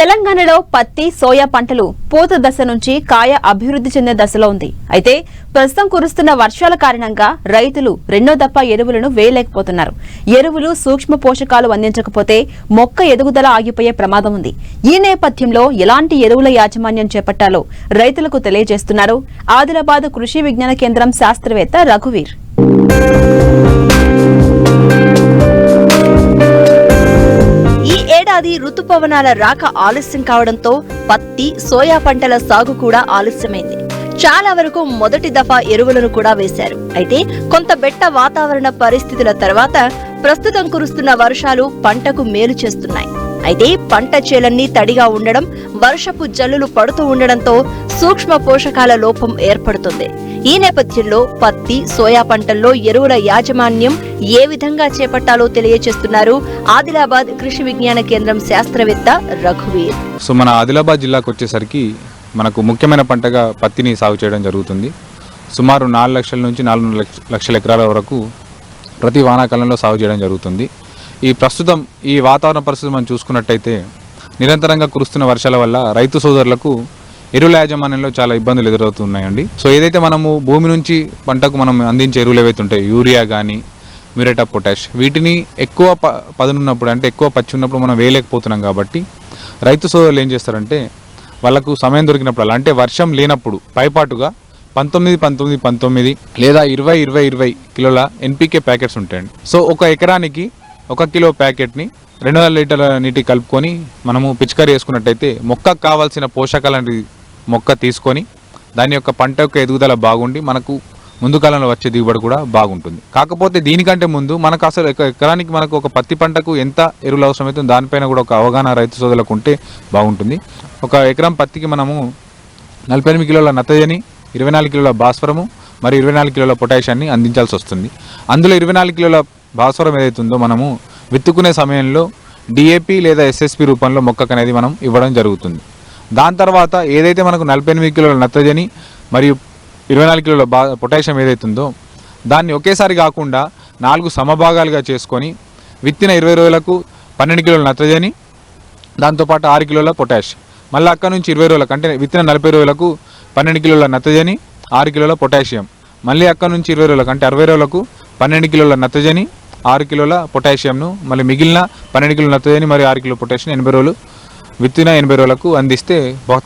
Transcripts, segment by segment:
తెలంగాణలో పత్తి సోయా పంటలు పూత దశ నుంచి కాయ అభివృద్ధి చెందే దశలో ఉంది. అయితే ప్రస్తుతం కురుస్తున్న వర్షాల కారణంగా రైతులు రెండో దఫా ఎరువులను వేయలేకపోతున్నారు. ఎరువులు సూక్ష్మ పోషకాలు అందించకపోతే మొక్క ఎదుగుదల ఆగిపోయే ప్రమాదం ఉంది. ఈ నేపథ్యంలో ఎలాంటి ఎరువుల యాజమాన్యం చేపట్టాలో రైతులకు తెలియజేస్తున్నారు ఆదిలాబాద్ కృషి విజ్ఞాన కేంద్రం శాస్త్రవేత్త రఘువీర్. ఏడాది రుతుపవనాల రాక ఆలస్యం కావడంతో పత్తి సోయా పంటల సాగు కూడా ఆలస్యమైంది. చాలా వరకు మొదటి దఫా ఎరువులను కూడా వేశారు. అయితే కొంత బెట్ట వాతావరణ పరిస్థితుల తర్వాత ప్రస్తుతం కురుస్తున్న వర్షాలు పంటకు మేలు చేస్తున్నాయి. అయితే పంట చేలన్నీ తడిగా ఉండడం, వర్షపు జల్లులు పడుతూ ఉండడంతో సూక్ష్మ పోషకాల లోపం ఏర్పడుతుంది. ఈ నేపథ్యంలో పత్తి సోయా పంటల్లో ఎరువుల యాజమాన్యం ఏ విధంగా చేపట్టాలో తెలియజేస్తున్నారు ఆదిలాబాద్ కృషి విజ్ఞాన కేంద్రం శాస్త్రవేత్త రఘువీర్. సో మన ఆదిలాబాద్ జిల్లాకు వచ్చేసరికి మనకు ముఖ్యమైన పంటగా పత్తిని సాగు చేయడం జరుగుతుంది. సుమారు 4 లక్షల నుంచి 4 లక్షల ఎకరాల వరకు ప్రతి వానాకాలంలో సాగు చేయడం జరుగుతుంది. ఈ ప్రస్తుతం ఈ వాతావరణ పరిస్థితి మనం చూసుకున్నట్టయితే నిరంతరంగా కురుస్తున్న వర్షాల వల్ల రైతు సోదరులకు ఎరువుల యాజమాన్యంలో చాలా ఇబ్బందులు ఎదురవుతున్నాయండి. సో ఏదైతే మనము భూమి నుంచి పంటకు మనం అందించే ఎరువులు ఏవైతే ఉంటాయి, యూరియా కానీ మ్యూరేట్ ఆఫ్ పొటాష్, వీటిని ఎక్కువ పదునున్నప్పుడు అంటే ఎక్కువ పచ్చి ఉన్నప్పుడు మనం వేయలేకపోతున్నాం. కాబట్టి రైతు సోదరులు ఏం చేస్తారంటే వాళ్ళకు సమయం దొరికినప్పుడు అంటే వర్షం లేనప్పుడు పైపాటుగా 19-19-19 లేదా 20-20-20 కిలోల ఎన్పీకే ప్యాకెట్స్ ఉంటాయండి. సో ఒక ఎకరానికి 1 కిలో ప్యాకెట్ని 200 లీటర్ల నీటి కలుపుకొని మనము పిచికారీ చేసుకున్నట్టయితే మొక్కకు కావాల్సిన పోషకాలని మొక్క తీసుకొని దాని యొక్క పంట యొక్క ఎదుగుదల బాగుండి మనకు ముందు కాలంలో వచ్చే దిగుబడి కూడా బాగుంటుంది. కాకపోతే దీనికంటే ముందు మనకు అసలు ఎకరానికి మనకు ఒక పత్తి పంటకు ఎంత ఎరువులు అవసరమవుతుంది దానిపైన కూడా ఒక అవగాహన రైతు సోదరులకు ఉంటే బాగుంటుంది. ఒక ఎకరం పత్తికి మనము 48 కిలోల నత్రజని, 24 కిలోల భాస్వరము మరియు 24 కిలోల పొటాషియాన్ని అందించాల్సి వస్తుంది. అందులో 24 కిలోల భాస్వరం ఏదైతుందో మనము విత్తుకునే సమయంలో డిఏపి లేదా ఎస్ఎస్పి రూపంలో మొక్కకు అనేది మనం ఇవ్వడం జరుగుతుంది. దాని తర్వాత ఏదైతే మనకు 48 కిలోల నత్రజని మరియు 24 కిలోల పొటాషియం ఏదైతుందో దాన్ని ఒకేసారి కాకుండా 4 సమభాగాలుగా చేసుకొని విత్తిన 20 రోజులకు 12 కిలోల నత్రజని, దాంతోపాటు 6 కిలోల పొటాష్, మళ్ళీ అక్కడ నుంచి 20 రోజులకు అంటే విత్తిన 40 రోజులకు 12 కిలోల నత్రజని, 6 కిలోల పొటాషియం, మళ్ళీ అక్కడ నుంచి 20 రోజులకు అంటే 60 రోజులకు 12 కిలోల నత్రజని, 6 కిలోల పొటాషియంను, మళ్ళీ మిగిలిన 12 కిలోల నత్రజని మరియు 6 కిలో పొటాషియం 80 రోజులు విత్తిన 80 రోజులకు అందిస్తే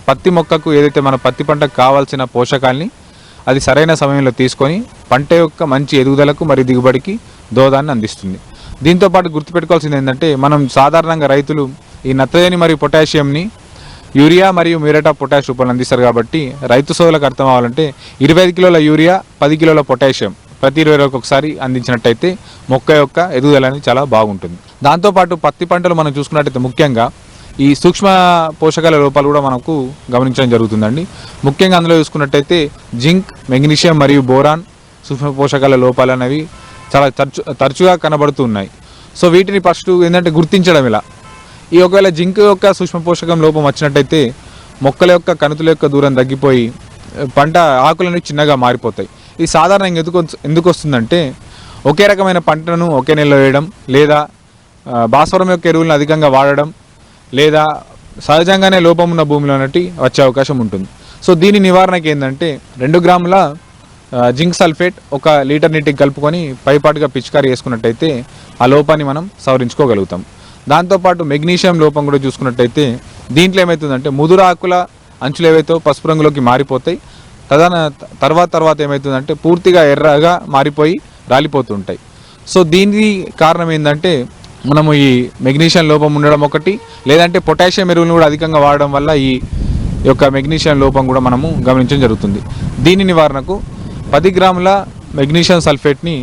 పత్తి మొక్కకు ఏదైతే మన పత్తి పంటకు కావాల్సిన పోషకాల్ని అది సరైన సమయంలో తీసుకొని పంట యొక్క మంచి ఎదుగుదలకు మరియు దిగుబడికి దోహదాన్ని అందిస్తుంది. దీంతోపాటు గుర్తుపెట్టుకోవాల్సింది ఏంటంటే మనం సాధారణంగా రైతులు ఈ నత్రజని మరియు పొటాషియంని యూరియా మరియు మ్యూరేట్ ఆఫ్ పొటాష్ రూపంలో అందిస్తారు. కాబట్టి రైతు సోదరులకు అర్థం అవ్వాలంటే 25 కిలోల యూరియా 10 కిలోల పొటాషియం ప్రతి 20 రోజులకు ఒకసారి అందించినట్టయితే మొక్క యొక్క ఎదుగుదల అనేది చాలా బాగుంటుంది. దాంతోపాటు పత్తి పంటలు మనం చూసుకున్నట్టయితే ముఖ్యంగా ఈ సూక్ష్మ పోషకాల లోపాలు కూడా మనకు గమనించడం జరుగుతుందండి. ముఖ్యంగా అందులో చూసుకున్నట్టయితే జింక్, మెగ్నీషియం మరియు బోరాన్ సూక్ష్మ పోషకాల లోపాలు అనేవి చాలా తరచుగా కనబడుతున్నాయి. సో వీటిని ఫస్ట్ ఏంటంటే గుర్తించడం ఇలా. ఈ ఒకవేళ జింక్ యొక్క సూక్ష్మ పోషకం లోపం వచ్చినట్టయితే మొక్కల యొక్క కణుతుల యొక్క దూరం తగ్గిపోయి పంట ఆకులన్నీ చిన్నగా మారిపోతాయి. ఇది సాధారణంగా ఎందుకు వస్తుందంటే ఒకే రకమైన పంటను ఒకే నెలలో వేయడం, లేదా భాస్వరం యొక్క ఎరువులను అధికంగా వాడడం, లేదా సహజంగానే లోపం ఉన్న భూమిలో అన్నట్టు వచ్చే అవకాశం ఉంటుంది. సో దీని నివారణకి ఏంటంటే 2 గ్రాముల జింక్ సల్ఫేట్ 1 లీటర్ నీటికి కలుపుకొని పైపాటుగా పిచికారీ చేసుకున్నట్టయితే ఆ లోపాన్ని మనం సవరించుకోగలుగుతాం. దాంతోపాటు మెగ్నీషియం లోపం కూడా చూసుకున్నట్టయితే దీంట్లో ఏమవుతుందంటే ముదురు ఆకుల అంచులు ఏవైతే పసుపు రంగులోకి మారిపోతాయి, తర్వాత ఏమవుతుందంటే పూర్తిగా ఎర్రగా మారిపోయి రాలిపోతుంటాయి. సో దీనికి కారణం ఏంటంటే మనము ఈ మెగ్నీషియం లోపం ఉండడం ఒకటి, లేదంటే పొటాషియం ఎరువులను కూడా అధికంగా వాడడం వల్ల ఈ యొక్క మెగ్నీషియం లోపం కూడా మనము గమనించడం జరుగుతుంది. దీని నివారణకు 10 గ్రాముల మెగ్నీషియం సల్ఫేట్ని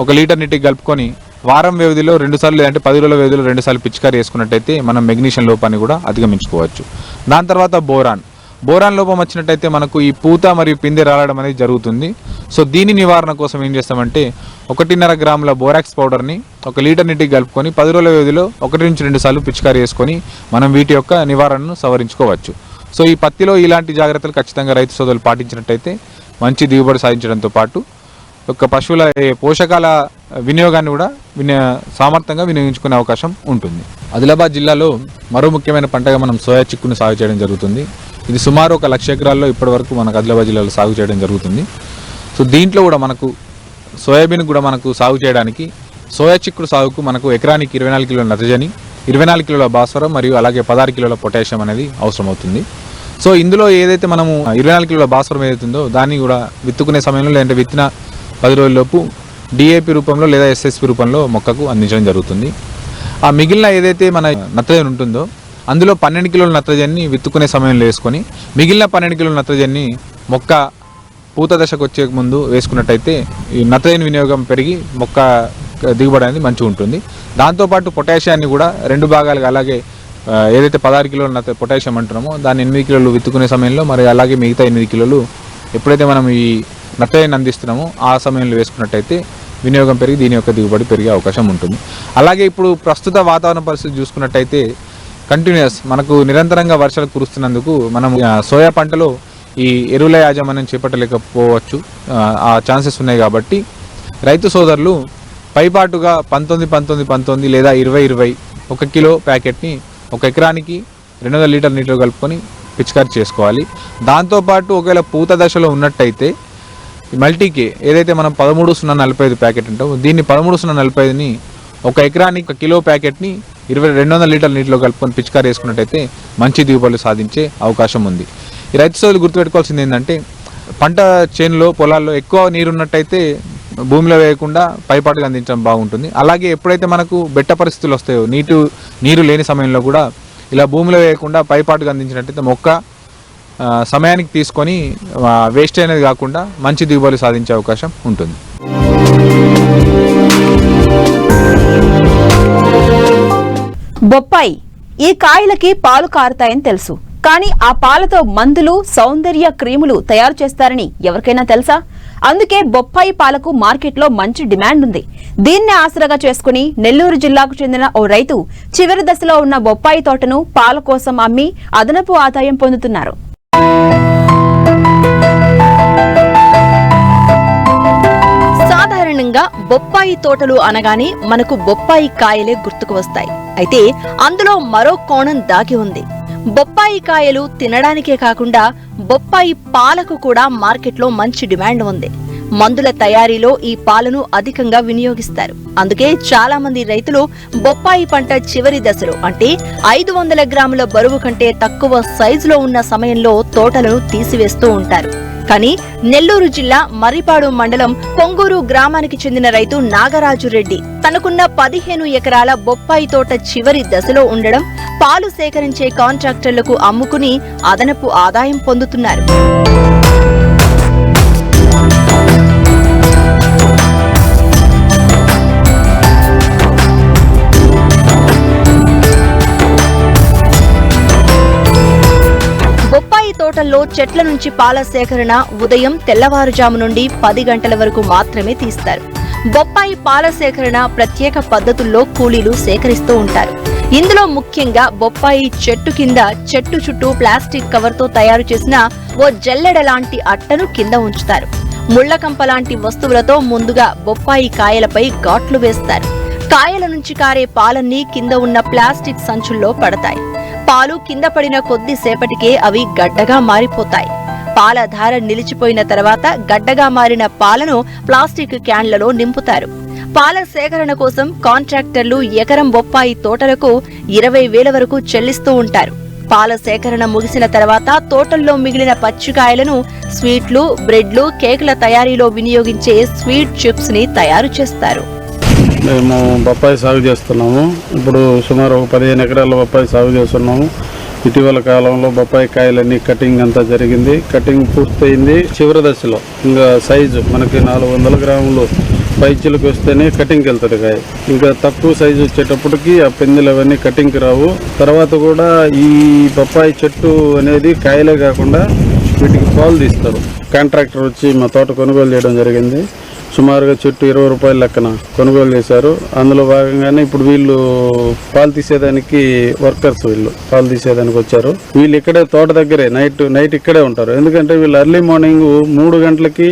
1 లీటర్ నీటికి కలుపుకొని వారం వ్యవధిలో 2 సార్లు లేదంటే 10 రోజుల వ్యవధిలో 2 సార్లు పిచికారీ చేసుకున్నట్టయితే మనం మెగ్నీషియం లోపాన్ని కూడా అధిగమించుకోవచ్చు. దాని తర్వాత బోరాన్ లోపం వచ్చినట్టయితే మనకు ఈ పూత మరియు పిందె రాలడం అనేది జరుగుతుంది. సో దీని నివారణ కోసం ఏం చేస్తామంటే 1.5 గ్రాముల బోరాక్స్ పౌడర్ని 1 లీటర్ నీటికి కలుపుకొని 10 రోజుల వ్యవధిలో 1 నుంచి 2 సార్లు పిచికారీ చేసుకొని మనం వీటి యొక్క నివారణను సవరించుకోవచ్చు. సో ఈ పత్తిలో ఇలాంటి జాగ్రత్తలు ఖచ్చితంగా రైతు సోదరులు పాటించినట్టయితే మంచి దిగుబడి సాధించడంతో పాటు యొక్క పశువుల పోషకాల వినియోగాన్ని కూడా సామర్థ్యంగా వినియోగించుకునే అవకాశం ఉంటుంది. ఆదిలాబాద్ జిల్లాలో మరో ముఖ్యమైన పంటగా మనం సోయా చిక్కును సాగు చేయడం జరుగుతుంది. ఇది సుమారు 1 లక్ష ఎకరాల్లో ఇప్పటివరకు మనకు ఆదిలాబాద్ జిల్లాలో సాగు చేయడం జరుగుతుంది. సో దీంట్లో కూడా మనకు సోయాబీన్ కూడా మనకు సాగు చేయడానికి సోయా చిక్కుడు సాగుకు మనకు ఎకరానికి 24 కిలోల నత్రజని, 24 కిలోల భాస్వరం మరియు అలాగే 16 కిలోల పొటాషియం అనేది అవసరం అవుతుంది. సో ఇందులో ఏదైతే మనము 24 కిలోల భాస్వరం ఏదైతుందో దాన్ని కూడా విత్తుకునే సమయంలో లేదంటే విత్తిన 10 రోజుల్లోపు డిఏపి రూపంలో లేదా ఎస్ఎస్పి రూపంలో మొక్కకు అందించడం జరుగుతుంది. ఆ మిగిలిన ఏదైతే మన నత్రజని ఉంటుందో అందులో 12 కిలోల నత్రజని విత్తుకునే సమయంలో వేసుకొని మిగిలిన 12 కిలోల నత్రజని మొక్క పూత దశకు వచ్చే ముందు వేసుకున్నట్టయితే ఈ నత్రజని వినియోగం పెరిగి మొక్క దిగుబడి అనేది మంచిగా ఉంటుంది. దాంతోపాటు పొటాషియాన్ని కూడా 2 భాగాలుగా అలాగే ఏదైతే 16 కిలోల పొటాషియం అంటున్నామో దాన్ని 8 కిలోలు విత్తుకునే సమయంలో మరి అలాగే మిగతా 8 కిలోలు ఎప్పుడైతే మనం ఈ నత్రజని అందిస్తున్నామో ఆ సమయంలో వేసుకున్నట్టయితే వినియోగం పెరిగి దీని యొక్క దిగుబడి పెరిగే అవకాశం ఉంటుంది. అలాగే ఇప్పుడు ప్రస్తుత వాతావరణ పరిస్థితి చూసుకున్నట్టయితే కంటిన్యూస్ మనకు నిరంతరంగా వర్షాలు కురుస్తున్నందుకు మనం సోయా పంటలో ఈ ఎరువుల యాజమాన్యం చేపట్టలేకపోవచ్చు, ఆ ఛాన్సెస్ ఉన్నాయి. కాబట్టి రైతు సోదరులు పైపాటుగా 19-19-19 లేదా 20-20 1 కిలో ప్యాకెట్ని 1 ఎకరానికి 200 లీటర్ నీటిలో కలుపుకొని పిచికారీ చేసుకోవాలి. దాంతోపాటు ఒకవేళ పూత దశలో ఉన్నట్టయితే మల్టీకే ఏదైతే మనం 13-045 ప్యాకెట్ ఉంటామో దీన్ని 13-045ని 1 ఎకరానికి 1 కిలో ప్యాకెట్ని 200 లీటర్ నీటిలో కలుపుకొని పిచికారీ వేసుకున్నట్టయితే మంచి దిగుబడులు సాధించే అవకాశం ఉంది. ఈ రైతు సోదరులు గుర్తుపెట్టుకోవాల్సింది ఏంటంటే పంట చేనులో పొలాల్లో ఎక్కువ నీరు ఉన్నట్టయితే భూమిలో వేయకుండా పైపాటుగా అందించడం బాగుంటుంది. అలాగే ఎప్పుడైతే మనకు బెట్ట పరిస్థితులు వస్తాయో నీరు లేని సమయంలో కూడా ఇలా భూమిలో వేయకుండా పైపాటుగా అందించినట్టయితే మొక్క సమయానికి తీసుకొని వేస్ట్ అనేది కాకుండా మంచి దిగుబడి సాధించే అవకాశం ఉంటుంది. బొప్పాయి ఈ కాయలకి పాలు కారుతాయని తెలుసు, కానీ ఆ పాలతో మందులు, సౌందర్య క్రీములు తయారు చేస్తారని ఎవరికైనా తెలుసా? అందుకే బొప్పాయి పాలకు మార్కెట్లో మంచి డిమాండ్ ఉంది. దీన్ని ఆసరాగా చేసుకుని నెల్లూరు జిల్లాకు చెందిన ఓ రైతు చివరి దశలో ఉన్న బొప్పాయి తోటను పాల కోసం అమ్మి అదనపు ఆదాయం పొందుతున్నారు. సాధారణంగా బొప్పాయి తోటలు అనగానే మనకు బొప్పాయి కాయలే గుర్తుకు వస్తాయి. అయితే అందులో మరో కోణం దాగి ఉంది. బొప్పాయి కాయలు తినడానికే కాకుండా బొప్పాయి పాలకు కూడా మార్కెట్లో మంచి డిమాండ్ ఉంది. మందుల తయారీలో ఈ పాలను అధికంగా వినియోగిస్తారు. అందుకే చాలా మంది రైతులు బొప్పాయి పంట చివరి దశలో అంటే 500 గ్రాముల బరువు కంటే తక్కువ సైజులో ఉన్న సమయంలో తోటలను తీసివేస్తూ ఉంటారు. కానీ నెల్లూరు జిల్లా మర్రిపాడు మండలం పొంగూరు గ్రామానికి చెందిన రైతు నాగరాజు రెడ్డి తనకున్న 15 ఎకరాల బొప్పాయి తోట చివరి దశలో ఉండడం, పాలు సేకరించే కాంట్రాక్టర్లకు అమ్ముకుని అదనపు ఆదాయం పొందుతున్నారు. బొప్పాయి తోటల్లో చెట్ల నుంచి పాల సేకరణ ఉదయం తెల్లవారుజాము నుండి 10 గంటల వరకు మాత్రమే తీస్తారు. బొప్పాయి పాల సేకరణ ప్రత్యేక పద్ధతుల్లో కూలీలు సేకరిస్తూ ఉంటారు. ఇందులో ముఖ్యంగా బొప్పాయి చెట్టు కింద చెట్టు చుట్టూ ప్లాస్టిక్ కవర్తో తయారు చేసిన ఓ జల్లెడ లాంటి అట్టను కింద ఉంచుతారు. ముళ్లకంప లాంటి వస్తువులతో ముందుగా బొప్పాయి కాయలపై ఘాట్లు వేస్తారు. కాయల నుంచి కారే పాలన్నీ కింద ఉన్న ప్లాస్టిక్ సంచుల్లో పడతాయి. పాలు కింద పడిన కొద్దిసేపటికే అవి గడ్డగా మారిపోతాయి. పాల ధార నిలిచిపోయిన తర్వాత గడ్డగా మారిన పాలను ప్లాస్టిక్ క్యాన్లలో నింపుతారు. పాల సేకరణ కోసం కాంట్రాక్టర్లు ఎకరం బొప్పాయి తోటలకు 20,000 వరకు చెల్లిస్తూ ఉంటారు. పాల సేకరణ ముగిసిన తర్వాత తోటల్లో మిగిలిన పచ్చికాయలను స్వీట్లు, బ్రెడ్లు, కేకుల తయారీలో వినియోగించే స్వీట్ చిప్స్ ని తయారు చేస్తారు. మేము బొప్పాయి సాగు చేస్తున్నాము. ఇప్పుడు సుమారు 15 ఎకరాల బొప్పాయి సాగు చేస్తున్నాము. ఇటీవల కాలంలో బొప్పాయి కాయలన్నీ కటింగ్ అంతా జరిగింది. కటింగ్ పూర్తయింది. చివరి దశలో ఇంకా సైజు మనకి 400 గ్రాములు పైచులకు వస్తేనే కటింగ్కి వెళ్తుంది కాయ. ఇంకా తక్కువ సైజు వచ్చేటప్పటికి ఆ పెందులు అవన్నీ కటింగ్కి రావు. తర్వాత కూడా ఈ బొప్పాయి చెట్టు అనేది కాయలే కాకుండా వీటికి పాలు తీస్తారు. కాంట్రాక్టర్ వచ్చి మా తోట కొనుగోలు చేయడం జరిగింది. సుమారుగా చెట్టు 20 రూపాయల లెక్కన కొనుగోలు చేశారు. అందులో భాగంగానే ఇప్పుడు వీళ్ళు పాలు తీసేదానికి వర్కర్స్ వీళ్ళు పాలు తీసేదానికి వచ్చారు. వీళ్ళు ఇక్కడే తోట దగ్గరే నైట్ ఇక్కడే ఉంటారు. ఎందుకంటే వీళ్ళు ఎర్లీ మార్నింగ్ 3 గంటలకి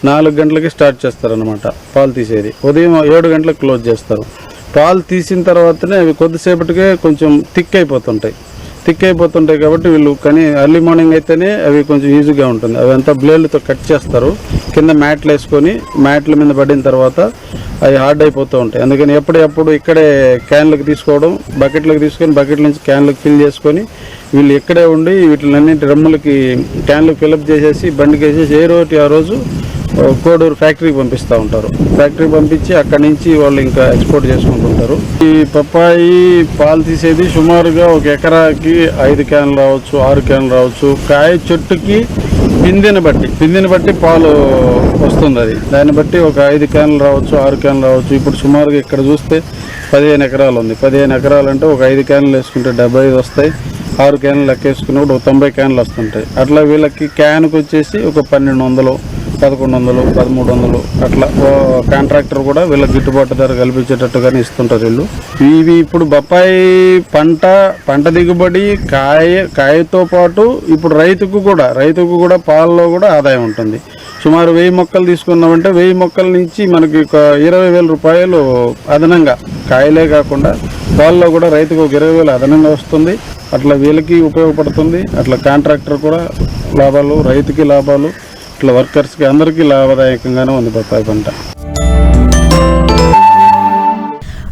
4 గంటలకి స్టార్ట్ చేస్తారనమాట పాలు తీసేది. ఉదయం 7 గంటలకు క్లోజ్ చేస్తారు. పాలు తీసిన తర్వాతనే అవి కొద్దిసేపటికే కొంచెం థిక్ అయిపోతుంటాయి కాబట్టి వీళ్ళు కానీ ఎర్లీ మార్నింగ్ అయితేనే అవి కొంచెం ఈజీగా ఉంటుంది. అవి అంతా బ్లేడ్లతో కట్ చేస్తారు. కింద మ్యాట్లు వేసుకొని మ్యాట్ల మీద పడిన తర్వాత అవి హార్డ్ అయిపోతూ ఉంటాయి. అందుకని ఎప్పుడప్పుడు ఇక్కడే క్యాన్లకు తీసుకోవడం, బకెట్లకు తీసుకొని బకెట్ల నుంచి క్యాన్లకు ఫిల్ చేసుకొని వీళ్ళు ఇక్కడే ఉండి వీటిలన్నీ డ్రమ్ములకి క్యాన్లకు ఫిల్అప్ చేసేసి బండికి వేసేసి ఆ రోజు కోడూరు ఫ్యాక్టరీకి పంపిస్తూ ఉంటారు. ఫ్యాక్టరీకి పంపించి అక్కడి నుంచి వాళ్ళు ఇంకా ఎక్స్పోర్ట్ చేసుకుంటుంటారు. ఈ పప్పాయి పాలు తీసేది సుమారుగా ఒక ఎకరాకి 5 క్యాన్లు రావచ్చు, 6 క్యాన్లు రావచ్చు. కాయ చెట్టుకి పిందెని బట్టి పాలు వస్తుంది. అది దాన్ని బట్టి ఒక 5 క్యాన్లు రావచ్చు, 6 క్యాన్లు రావచ్చు. ఇప్పుడు సుమారుగా ఇక్కడ చూస్తే 15 ఎకరాలు ఉంది. 15 ఎకరాలు అంటే ఒక 5 క్యాన్లు వేసుకుంటే 75 వస్తాయి. 6 క్యాన్లు లెక్కేసుకున్నప్పుడు ఒక 90 క్యాన్లు వస్తుంటాయి. అట్లా వీళ్ళకి క్యాన్కి వచ్చేసి ఒక 1200, 1100, 1300 అట్లా కాంట్రాక్టర్ కూడా వీళ్ళకి గిట్టుబాటు ధర కల్పించేటట్టుగానే ఇస్తుంటారు వీళ్ళు. ఇవి ఇప్పుడు బొప్పాయి పంట దిగుబడి కాయతో పాటు ఇప్పుడు రైతుకు కూడా పాలలో కూడా ఆదాయం ఉంటుంది. సుమారు 1000 మొక్కలు తీసుకున్నామంటే 1000 మొక్కల నుంచి మనకి 20,000 రూపాయలు అదనంగా, కాయలే కాకుండా పాలలో కూడా రైతుకు ఒక 20,000 అదనంగా వస్తుంది. అట్లా వీళ్ళకి ఉపయోగపడుతుంది. అట్లా కాంట్రాక్టర్ కూడా లాభాలు, రైతుకి లాభాలు, ఇట్లా వర్కర్స్కి అందరికీ లాభదాయకంగానే ఉంది బొప్పాయి పంట.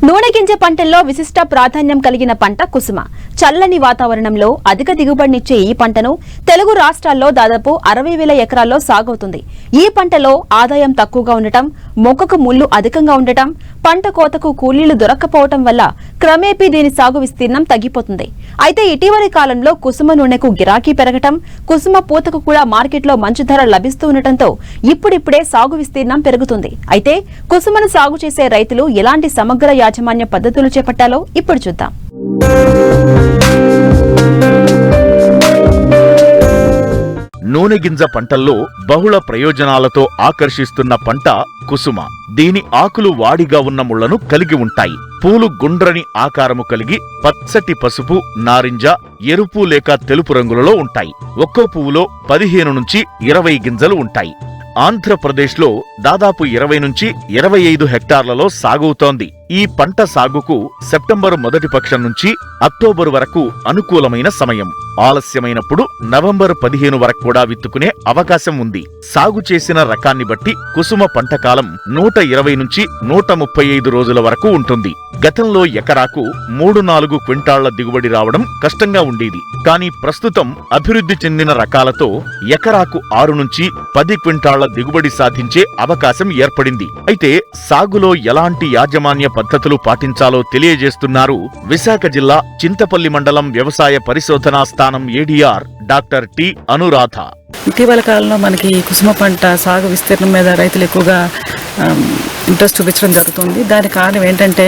నూనె గింజ పంటల్లో విశిష్ట ప్రాధాన్యం కలిగిన పంట కుసుమ. చల్లని వాతావరణంలో అధిక దిగుబడినిచ్చే ఈ పంటను తెలుగు రాష్ట్రాల్లో దాదాపు 60,000 ఎకరాల్లో సాగవుతుంది. ఈ పంటలో ఆదాయం తక్కువగా ఉండటం, మొక్కకు ముళ్లు అధికంగా ఉండటం, పంట కోతకు కూలీలు దొరక్కపోవటం వల్ల క్రమేపీ దీని సాగు విస్తీర్ణం తగ్గిపోతుంది. అయితే ఇటీవలి కాలంలో కుసుమ నూనెకు గిరాకీ పెరగటం, కుసుమ పూతకు కూడా మార్కెట్లో మంచి ధర లభిస్తూ ఉండటంతో ఇప్పుడిప్పుడే సాగు విస్తీర్ణం పెరుగుతుంది. అయితే కుసుమను సాగు చేసే రైతులు ఎలాంటి సమగ్ర యాజమాన్య పద్ధతులు చేపట్టాలో ఇప్పుడు చూద్దాం. నూనె గింజ పంటల్లో బహుళ ప్రయోజనాలతో ఆకర్షిస్తున్న పంట కుసుమ. దీని ఆకులు వాడిగా ఉన్న ముళ్లను కలిగి ఉంటాయి. పూలు గుండ్రని ఆకారము కలిగి పచ్చటి పసుపు, నారింజ, ఎరుపు లేక తెలుపు రంగులలో ఉంటాయి. ఒక్కో పువ్వులో 15 నుంచి 20 గింజలు ఉంటాయి. ఆంధ్రప్రదేశ్లో దాదాపు 20 నుంచి 25 హెక్టార్లలో సాగుతోంది. ఈ పంట సాగుకు సెప్టెంబరు మొదటి పక్షం నుంచి అక్టోబరు వరకు అనుకూలమైన సమయం. ఆలస్యమైనప్పుడు నవంబర్ 15 వరకు కూడా విత్తుకునే అవకాశం ఉంది. సాగు చేసిన రకాన్ని బట్టి కుసుమ పంట కాలం 120 నుంచి 135 రోజుల వరకు ఉంటుంది. గతంలో ఎకరాకు 3-4 క్వింటాళ్ల దిగుబడి రావడం కష్టంగా ఉండేది. కానీ ప్రస్తుతం అభివృద్ధి చెందిన రకాలతో ఎకరాకు 6 నుంచి 10 క్వింటాళ్ల దిగుబడి సాధించే అవకాశం ఏర్పడింది. అయితే సాగులో ఎలాంటి యాజమాన్య పద్ధతులు పాటించాలో తెలియజేస్తున్నారు విశాఖ జిల్లా చింతపల్లి మండలం వ్యవసాయ పరిశోధనా స్థానం ఏడీఆర్ డాక్టర్ టి అనురాధ. ఇటీవల కాలంలో మనకి కుసుమ పంట సాగు విస్తీర్ణం మీద రైతులు ఎక్కువగా ఇంట్రెస్ట్ చూపించడం జరుగుతుంది. దానికి కారణం ఏంటంటే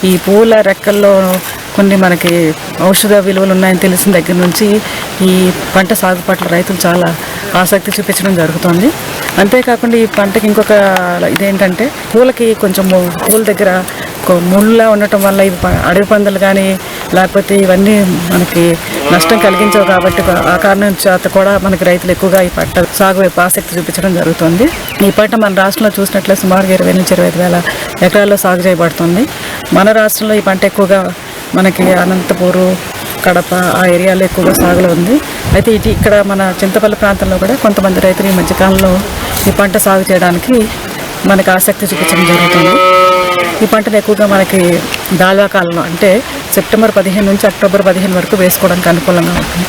ఈ పూల రెక్కల్లో కొన్ని మనకి ఔషధ విలువలు ఉన్నాయని తెలిసిన దగ్గర నుంచి ఈ పంట సాగు పట్ల రైతులు చాలా ఆసక్తి చూపించడం జరుగుతుంది. అంతేకాకుండా ఈ పంటకి ఇంకొక ఇదేంటంటే పూలకి కొంచెం పూల దగ్గర ముళ్ళ ఉండటం వల్ల ఈ అడవి పందులు కానీ లేకపోతే ఇవన్నీ మనకి నష్టం కలిగించవు. కాబట్టి ఆ కారణం చేత కూడా మనకి రైతులు ఎక్కువగా ఈ పంట సాగు వైపు ఆసక్తి చూపించడం జరుగుతుంది. ఈ పంట మన రాష్ట్రంలో చూసినట్లయితే సుమారుగా 20 నుంచి 25,000 ఎకరాల్లో సాగు చేయబడుతుంది. మన రాష్ట్రంలో ఈ పంట ఎక్కువగా మనకి అనంతపూరు, కడప ఆ ఏరియాలో ఎక్కువగా సాగులో ఉంది. అయితే ఇక్కడ మన చింతపల్లి ప్రాంతంలో కూడా కొంతమంది రైతులు ఈ మధ్యకాలంలో ఈ పంట సాగు చేయడానికి మనకి ఆసక్తి చూపించడం జరుగుతుంది. ఈ పంటను ఎక్కువగా మనకి దాల్వా కాలంలో అంటే సెప్టెంబర్ 15 నుంచి అక్టోబర్ 15 వరకు వేసుకోవడానికి అనుకూలంగా ఉంటుంది.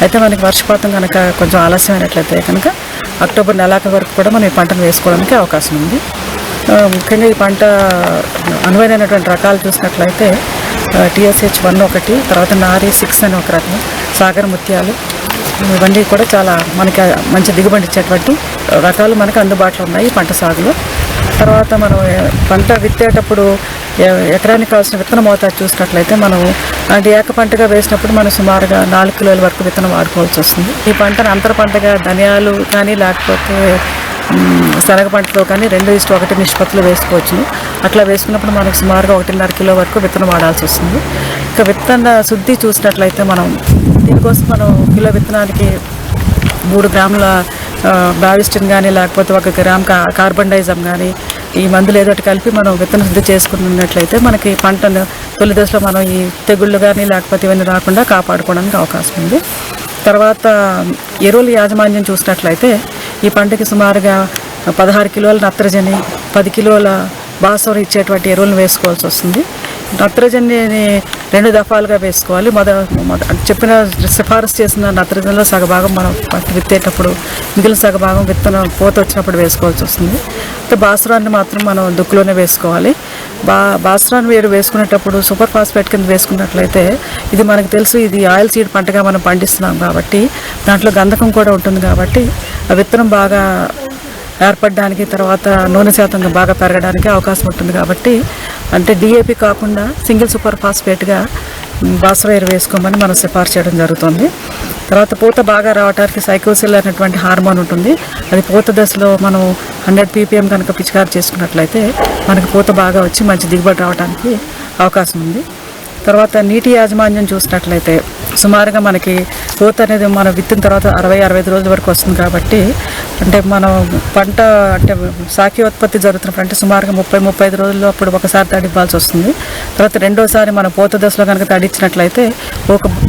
అయితే మనకి వర్షపాతం కనుక కొంచెం ఆలస్యమైనట్లయితే కనుక అక్టోబర్ నెలాఖరు వరకు కూడా మనం ఈ పంటను వేసుకోవడానికి అవకాశం ఉంది. ముఖ్యంగా ఈ పంట అనువైనటువంటి రకాలు చూసినట్లయితే TSH 1 తర్వాత నారి 6 అని ఒక రకం, సాగర ముత్యాలు, ఇవన్నీ కూడా చాలా మనకి మంచి దిగుబడి ఇచ్చేటువంటి రకాలు మనకు అందుబాటులో ఉన్నాయి ఈ పంట సాగులో. తర్వాత మనం పంట విత్తేటప్పుడు ఎకరానికి కావాల్సిన విత్తన మోతాదు చూసినట్లయితే మనం అంటే ఏక పంటగా వేసినప్పుడు మనం సుమారుగా 4 కిలోల వరకు విత్తనం వాడుకోవాల్సి వస్తుంది. ఈ పంటను అంతర పంటగా ధనియాలు కానీ లేకపోతే శనగ పంటలో కానీ 2:1 నిష్పత్తులు వేసుకోవచ్చు. అట్లా వేసుకున్నప్పుడు మనకు సుమారుగా 1.5 కిలో వరకు విత్తనం వాడాల్సి వస్తుంది. ఇక విత్తన శుద్ధి చూసినట్లయితే మనం దీనికోసం మనం కిలో విత్తనానికి 3 గ్రాముల బావిస్టిన్ కానీ లేకపోతే 1 గ్రామ్ కార్బన్డైజం కానీ ఈ మందులు ఏదో ఒకటి కలిపి మనం విత్తన శుద్ధి చేసుకున్నట్లయితే మనకి పంటను తొలి దశలో మనం ఈ తెగుళ్ళు కానీ లేకపోతే ఇవన్నీ రాకుండా కాపాడుకోవడానికి అవకాశం ఉంది. తర్వాత ఎరువుల యాజమాన్యం చూసినట్లయితే ఈ పంటకి సుమారుగా 16 కిలోల నత్రజని, 10 కిలోల భాస్వరం ఇచ్చేటువంటి ఎరువులను వేసుకోవాల్సి వస్తుంది. నత్రజనిని 2 దఫాలుగా వేసుకోవాలి. చెప్పిన సిఫారసు చేసిన నత్రజనిలో సగభాగం మనం విత్తేటప్పుడు, మిగిలిన సగభాగం విత్తనం పూత వచ్చినప్పుడు వేసుకోవాల్సి వస్తుంది. అంటే భాస్వరాన్ని మాత్రం మనం దుక్కులోనే వేసుకోవాలి. భాస్వరాన్ని వేసుకునేటప్పుడు సూపర్ ఫాస్ఫేట్ కింద వేసుకున్నట్లయితే ఇది మనకు తెలుసు, ఇది ఆయిల్ సీడ్ పంటగా మనం పండిస్తున్నాం కాబట్టి దాంట్లో గంధకం కూడా ఉంటుంది కాబట్టి ఆ విత్తనం బాగా ఏర్పడడానికి, తర్వాత నూనె శాతం బాగా పెరగడానికి అవకాశం ఉంటుంది. కాబట్టి అంటే డిఏపి కాకుండా సింగిల్ సూపర్ ఫాస్ఫేట్గా భాస్వరం ఎరువు వేసుకోమని మనం సిఫార్సు చేయడం జరుగుతుంది. తర్వాత పూత బాగా రావడానికి సైకోసిల్ అనేటువంటి హార్మోన్ ఉంటుంది. అది పూత దశలో మనం 100 ppm కనుక పిచికారి చేసుకున్నట్లయితే మనకి పూత బాగా వచ్చి మంచి దిగుబడి రావడానికి అవకాశం ఉంది. తర్వాత నీటి యాజమాన్యం చూసినట్లయితే సుమారుగా మనకి పూత అనేది మనం విత్తిన తర్వాత 60-65 రోజుల వరకు వస్తుంది. కాబట్టి అంటే మనం పంట అంటే శాఖీయోత్పత్తి జరుగుతున్నప్పుడు అంటే సుమారుగా 30-35 రోజుల్లో అప్పుడు ఒకసారి తడి ఇవ్వాల్సి వస్తుంది. తర్వాత రెండోసారి మనం పూత దశలో కనుక తడిచ్చినట్లయితే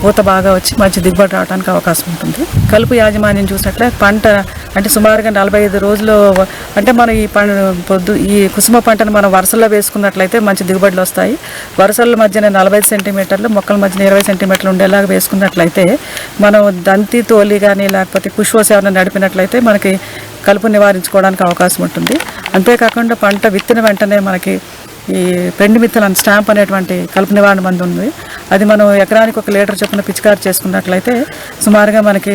పూత బాగా వచ్చి మంచి దిగుబడి రావడానికి అవకాశం ఉంటుంది. కలుపు యాజమాన్యం చూసినట్లయితే పంట అంటే సుమారుగా 45 రోజులు అంటే మనం ఈ కుసుమ పంటను మనం వరుసల్లో వేసుకున్నట్లయితే మంచి దిగుబడులు వస్తాయి. వరుసల మధ్యన 45 సెంటీమీటర్లు, మొక్కల మధ్యన 20 సెంటీమీటర్లు ఉండేలాగా వేసుకున్నట్లయితే మనం దంతి తోలి కానీ లేకపోతే పుష్ప సేవను నడిపినట్లయితే మనకి కలుపు నివారించుకోవడానికి అవకాశం ఉంటుంది. అంతేకాకుండా పంట విత్తిన వెంటనే మనకి ఈ పెండి మిత్తల్ స్టాంప్ అనేటువంటి కలుపు నివారణ మందు ఉంది. అది మనం ఎకరానికి 1 లీటర్ చొప్పున పిచికారి చేసుకున్నట్లయితే సుమారుగా మనకి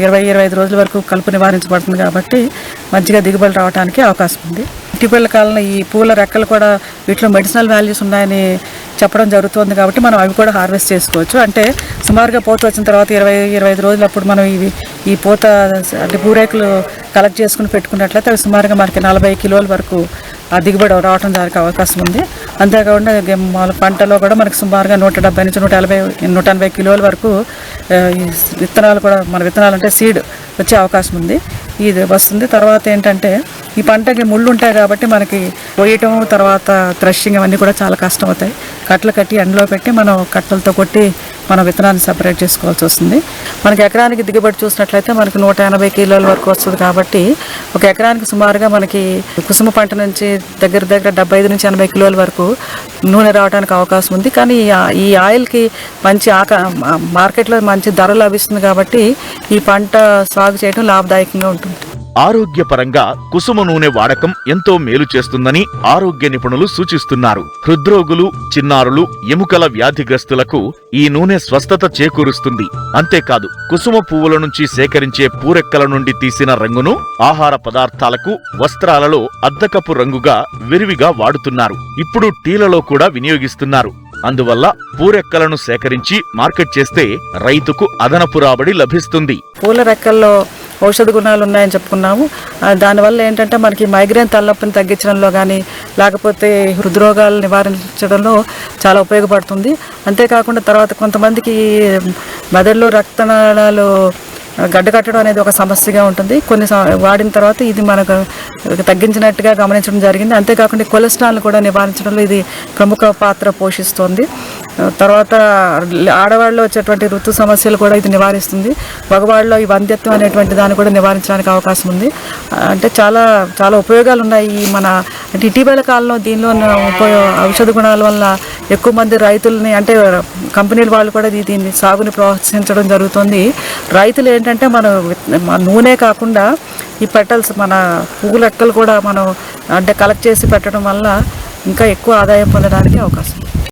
20-25 రోజుల వరకు కలుపు నివారించబడుతుంది. కాబట్టి మంచిగా దిగుబడి రావడానికి అవకాశం ఉంది. ఇటీవల కాలంలో ఈ పూల రెక్కలు కూడా వీటిలో మెడిసినల్ వాల్యూస్ ఉన్నాయని చెప్పడం జరుగుతుంది. కాబట్టి మనం అవి కూడా హార్వెస్ట్ చేసుకోవచ్చు. అంటే సుమారుగా పూత వచ్చిన తర్వాత 20-25 రోజులు అప్పుడు మనం ఈ పూత అంటే పూరేకులు కలెక్ట్ చేసుకుని పెట్టుకున్నట్లయితే అవి సుమారుగా మనకి 40 కిలోల వరకు ఆ దిగుబడి రావడం దానికి అవకాశం ఉంది. అంతేకాకుండా మన పంటలో కూడా మనకి సుమారుగా 170 నుంచి 180 కిలోల వరకు ఈ విత్తనాలు కూడా మన విత్తనాలు అంటే సీడ్ వచ్చే అవకాశం ఉంది. ఇది వస్తుంది. తర్వాత ఏంటంటే ఈ పంటకి ముళ్ళు ఉంటాయి కాబట్టి మనకి కొయ్యటం, తర్వాత థ్రెషింగ్ అవన్నీ కూడా చాలా కష్టం అవుతాయి. కట్టలు కట్టి ఎండలో పెట్టి మనం కట్టలతో కొట్టి మనం విత్తనాన్ని సపరేట్ చేసుకోవాల్సి వస్తుంది. మనకి ఎకరానికి దిగుబడి చూసినట్లయితే మనకి 180 కిలోల వరకు వస్తుంది. కాబట్టి ఒక ఎకరానికి సుమారుగా మనకి కుసుమ పంట నుంచి దగ్గర 75 నుంచి 80 కిలోల వరకు నూనె రావడానికి అవకాశం ఉంది. కానీ ఈ ఆయిల్కి మంచి మార్కెట్లో మంచి ధర లభిస్తుంది. కాబట్టి ఈ పంట సాగు చేయడం లాభదాయకంగా ఉంటుంది. ఆరోగ్యపరంగా కుసుమ నూనె వాడకం ఎంతో మేలు చేస్తుందని ఆరోగ్య నిపుణులు సూచిస్తున్నారు. హృద్రోగులు, చిన్నారులు, ఎముకల వ్యాధిగ్రస్తులకు ఈ నూనె స్వస్థత చేకూరుస్తుంది. అంతేకాదు కుసుమ పువ్వుల నుంచి సేకరించే పూరెక్కల నుండి తీసిన రంగును ఆహార పదార్థాలకు, వస్త్రాలలో అద్దకపు రంగుగా విరివిగా వాడుతున్నారు. ఇప్పుడు టీలలో కూడా వినియోగిస్తున్నారు. అందువల్ల పూరెక్కలను సేకరించి మార్కెట్ చేస్తే రైతుకు అదనపు రాబడి లభిస్తుంది. పూల రెక్కల్లో ఔషధ గుణాలు ఉన్నాయని చెప్పుకున్నాము. దానివల్ల ఏంటంటే మనకి మైగ్రేన్ తలనొప్పిని తగ్గించడంలో కానీ లేకపోతే హృద్రోగాలు నివారించడంలో చాలా ఉపయోగపడుతుంది. అంతేకాకుండా తర్వాత కొంతమందికి మెదడులో రక్తనాళాలు గడ్డకట్టడం అనేది ఒక సమస్యగా ఉంటుంది. వాడిన తర్వాత ఇది మనకు తగ్గించినట్టుగా గమనించడం జరిగింది. అంతేకాకుండా కొలెస్ట్రాల్ని కూడా నివారించడంలో ఇది ప్రముఖ పాత్ర పోషిస్తుంది. తర్వాత ఆడవాళ్ళలో వచ్చేటువంటి ఋతు సమస్యలు కూడా ఇది నివారిస్తుంది. మగవాళ్ళలో ఈ వంధ్యత్వం అనేటువంటి దాన్ని కూడా నివారించడానికి అవకాశం ఉంది. అంటే చాలా చాలా ఉపయోగాలు ఉన్నాయి. అంటే ఇటీవల కాలంలో దీనిలో ఔషధ గుణాల వల్ల ఎక్కువ మంది రైతుల్ని అంటే కంపెనీల వాళ్ళు కూడా దీన్ని సాగుని ప్రోత్సహించడం జరుగుతుంది. రైతులు ఏంటంటే మన నూనె కాకుండా ఈ పెటల్స్ మన పువ్వుల రెక్కలు కూడా మనం అంటే కలెక్ట్ చేసి పెట్టడం వల్ల ఇంకా ఎక్కువ ఆదాయం పొందడానికి అవకాశం.